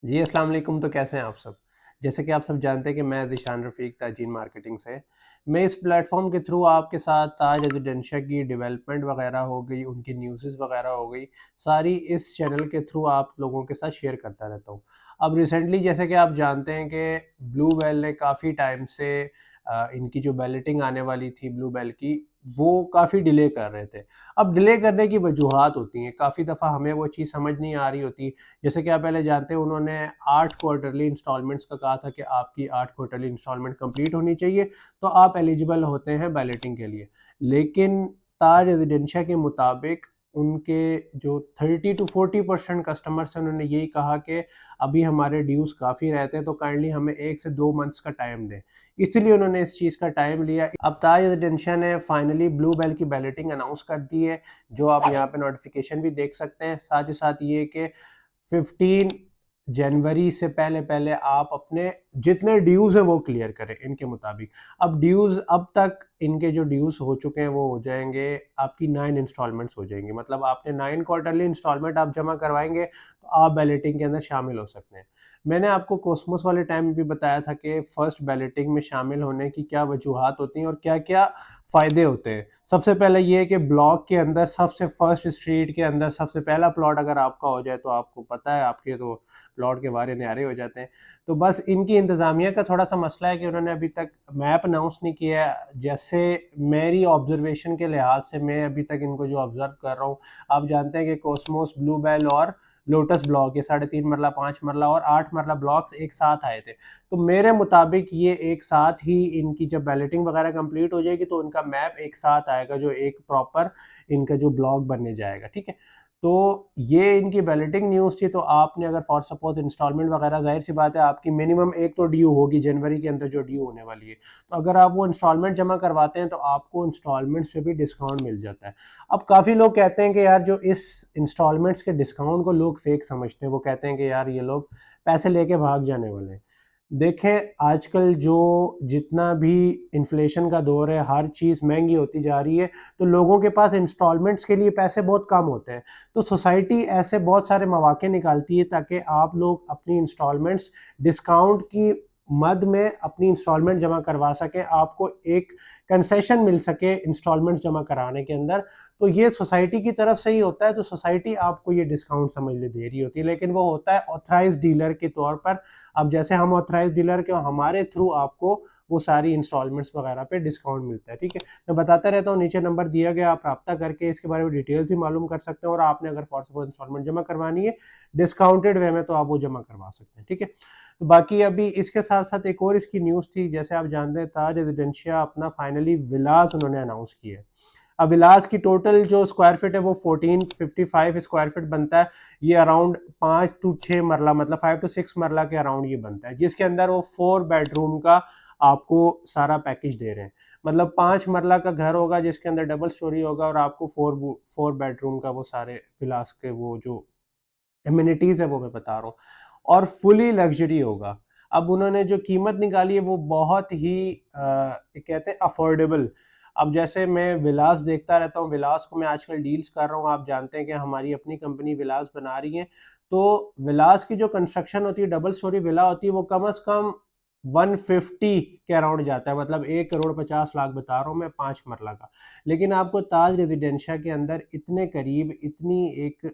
जी, अस्सलाम वालेकुम। तो कैसे हैं आप सब? जैसे कि आप सब जानते हैं कि मैं ज़ीशान रफ़ीक ताजीन मार्केटिंग से। मैं इस प्लेटफ़ॉर्म के थ्रू आपके साथ ताज रेज़िडेंशिया की डेवलपमेंट वग़ैरह हो गई, उनकी न्यूज़ेज़ वग़ैरह हो गई, सारी इस चैनल के थ्रू आप लोगों के साथ शेयर करता रहता हूँ। अब रिसेंटली जैसे कि आप जानते हैं कि ब्लू व्हेल ने काफ़ी टाइम से इनकी जो बैलेटिंग आने वाली थी ब्लू व्हेल की, वो काफ़ी डिले कर रहे थे। अब डिले करने की वजूहात होती हैं, काफ़ी दफ़ा हमें वो चीज़ समझ नहीं आ रही होती। जैसे कि आप पहले जानते हैं उन्होंने 8 क्वार्टरली इंस्टॉलमेंट्स का कहा था कि आपकी 8 क्वार्टरली इंस्टॉलमेंट कंप्लीट होनी चाहिए, तो आप एलिजिबल होते हैं बैलेटिंग के लिए। लेकिन ताज रेज़िडेंशिया के मुताबिक उनके जो 30 टू 40% कस्टमर्स हैं उन्होंने यही कहा कि अभी हमारे ड्यूज़ काफ़ी रहते हैं, तो काइंडली हमें 1 से 2 मंथ्स का टाइम दें। इसीलिए उन्होंने इस चीज़ का टाइम लिया। अब ताज रेज़िडेंशिया ने फाइनली ब्लू बेल की बैलेटिंग अनाउंस कर दी है, जो आप यहाँ पे नोटिफ़िकेशन भी देख सकते हैं। साथ ही साथ ये कि 15 जनवरी से पहले-पहले आप अपने जितने ड्यूज़ हैं वो क्लियर करें इनके मुताबिक। अब ड्यूज़ अब तक इनके जो ड्यूज़ हो चुके हैं वो हो जाएँगे आपकी 9 इंस्टॉलमेंट्स हो जाएँगी। मतलब आपने 9 क्वार्टरली इंस्टॉलमेंट आप जमा करवाएँगे तो आप बैलेटिंग के अंदर शामिल हो सकते हैं। मैंने आपको कॉस्मोस वाले टाइम में भी बताया था कि फर्स्ट बैलेटिंग में शामिल होने की क्या वजूहात होती हैं और क्या-क्या फ़ायदे होते हैं। सबसे पहले ये है कि ब्लॉक के अंदर सबसे फर्स्ट स्ट्रीट के अंदर सबसे पहला प्लॉट अगर आपका हो जाए तो आपको पता है आपके तो प्लॉट के वारे न्यारे हो जाते हैं। तो बस इनकी इंतज़ामिया का थोड़ा-सा मसला है कि उन्होंने अभी तक मैप अनाउंस नहीं किया है। जैसे मेरी ऑब्ज़र्वेशन के लिहाज़ से मैं अभी तक इनको जो ऑब्ज़र्व कर रहा हूँ, आप जानते हैं कि कॉस्मोस, ब्लू बेल और लोटस ब्लॉक ये 3.5 मरला, 5 मरला और 8 मरला ब्लॉक्स एक साथ आए थे। तो मेरे मुताबिक ये एक साथ ही इनकी जब बैलेटिंग वगैरह कंप्लीट हो जाएगी तो इनका मैप एक साथ आएगा जो एक प्रॉपर इनका जो ब्लॉक बनने जाएगा, ठीक है? तो ये इनकी बैलेटिंग न्यूज़ थी, तो आपने अगर फॉर सपोज़ इंस्टॉलमेंट वगैरह ज़ाहिर-सी बात है आपकी मिनिमम एक तो ड्यू होगी जनवरी के अंदर जो ड्यू होने वाली है। तो अगर आप वो इंस्टॉलमेंट जमा करवाते हैं तो आपको इंस्टॉलमेंट्स पे भी डिस्काउंट मिल जाता है। अब काफ़ी लोग कहते हैं कि यार जो इस इंस्टॉलमेंट्स के डिस्काउंट को लोग फेक समझते हैं, वो कहते हैं कि यार ये लोग पैसे लेके भाग जाने वाले हैं। देखें, आजकल जो जितना भी इन्फ्लेशन का दौर है, हर चीज़ महँगी होती जा रही है, तो लोगों के पास इंस्टॉलमेंट्स के लिए पैसे बहुत कम होते हैं। तो सोसाइटी ऐसे बहुत सारे मौके निकालती है ताकि आप लोग अपनी इंस्टॉलमेंट्स डिस्काउंट की मद में अपनी इंस्टॉलमेंट जमा करवा सकें, आपको एक कंसेशन मिल सके इंस्टॉलमेंट्स जमा कराने के अंदर। तो ये सोसाइटी की तरफ से ही होता है, तो सोसाइटी आपको ये डिस्काउंट समझ ले दे रही होती है, लेकिन वो होता है ऑथराइज़्ड डीलर के तौर पर। अब जैसे हम ऑथराइज़्ड डीलर के हमारे थ्रू आपको वो सारी इंस्टॉलमेंट्स वगैरह पे डिस्काउंट मिलता है, ठीक है? मैं बताता रहता हूँ, नीचे नंबर दिया गया, आप राब्ता करके इसके बारे में डिटेल्स भी मालूम कर सकते हैं और आपने अगर फॉर सपोज़ इंस्टॉलमेंट जमा करवानी है, डिस्काउंटेड वे में तो आप वो जमा करवा सकते हैं, ठीक है? तो बाकी अभी इसके साथ-साथ एक और इसकी न्यूज़ थी, जैसे आप जानते हैं ताज रेज़िडेंशिया अपना फाइनली विलास उन्होंने अनाउंस किया है। अब विलास की टोटल जो स्क्वायर फीट है वो 1455 स्क्वायर फीट बनता है। ये अराउंड 5 टू 6 मरला मतलब 5 टू 6 मरला के अराउंड ये बनता है, जिसके अंदर वो 4 बेडरूम का आपको सारा पैकेज दे रहे हैं। मतलब 5 मरला का घर होगा जिसके अंदर डबल स्टोरी होगा और आपको 4 बेडरूम का वो सारे विलास के वो जो एमिनिटीज़ है वो मैं बता रहा हूँ और फुली लग्ज़री होगा। अब उन्होंने जो कीमत निकाली है वो बहुत ही कहते हैं अफ़ोर्डेबल। अब जैसे मैं विलास देखता रहता हूँ, विलास को मैं आजकल डील्स कर रहा हूँ, आप जानते हैं कि हमारी अपनी कंपनी विलास बना रही है। तो विलास की जो कंस्ट्रक्शन होती है, डबल स्टोरी विला होती है, वो कम से कम 150 के अराउंड जाता है, मतलब 1 करोड़ 50 लाख बता रहा हूँ मैं 5 मरला का। लेकिन आपको ताज रेज़िडेंशिया के अंदर इतने करीब, इतनी एक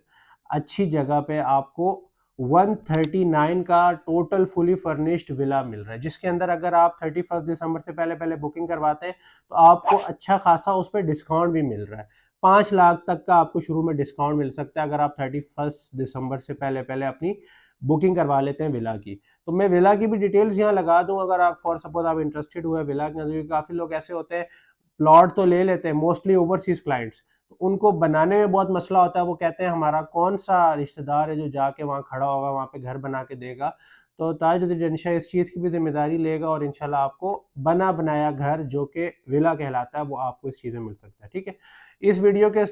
अच्छी जगह पे आपको 139 का टोटल फुली फर्निश्ड विला मिल रहा है, जिसके अंदर अगर आप 31 दिसंबर से पहले-पहले बुकिंग करवाते हैं, तो आपको अच्छा खासा उस पे डिस्काउंट भी मिल रहा है। 5 लाख तक का आपको शुरू में डिस्काउंट मिल सकता है अगर आप 31 दिसंबर से पहले-पहले अपनी बुकिंग करवा लेते हैं विला की। तो मैं विला की भी डिटेल्स यहाँ लगा दूँ, अगर आप फॉर सपोज़ आप इंटरेस्टेड हुए विला के अंदर, क्योंकि काफ़ी लोग ऐसे होते हैं प्लॉट तो ले लेते हैं, मोस्टली ओवरसीज़ क्लाइंट्स, उनको बनाने में बहुत मसला होता है। वो कहते हैं हमारा कौन-सा रिश्तेदार है जो जाके वहाँ खड़ा होगा, वहाँ पे घर बना के देगा। तो ताज रेज़िडेंशिया इस चीज़ की भी ज़िम्मेदारी लेगा और इंशाल्लाह आपको बना-बनाया घर जो कि विला कहलाता है, वो आपको इस चीज़ में मिल सकता है, ठीक है? इस वीडियो के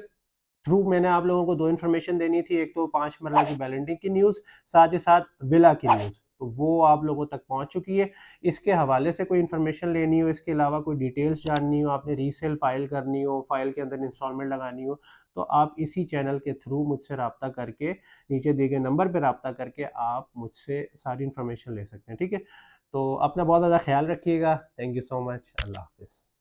थ्रू मैंने आप लोगों को 2 इन्फॉर्मेशन देनी थी, एक तो 5 मरला की बैलेंटिंग की न्यूज़, साथ ही साथ विला की न्यूज़। तो वो आप लोगों तक पहुंच चुकी है। इसके हवाले से कोई इन्फॉर्मेशन लेनी हो, इसके अलावा कोई डिटेल्स जाननी हो, आपने रीसेल फाइल करनी हो, फाइल के अंदर इंस्टॉलमेंट लगानी हो, तो आप इसी चैनल के थ्रू मुझसे रब्ता करके, नीचे दिए गए नंबर पर रब्ता करके आप मुझसे सारी इन्फॉर्मेशन ले सकते हैं। ठीक है, तो अपना बहुत ज़्यादा ख्याल रखिएगा। Thank you so much. अल्लाह हाफिज़।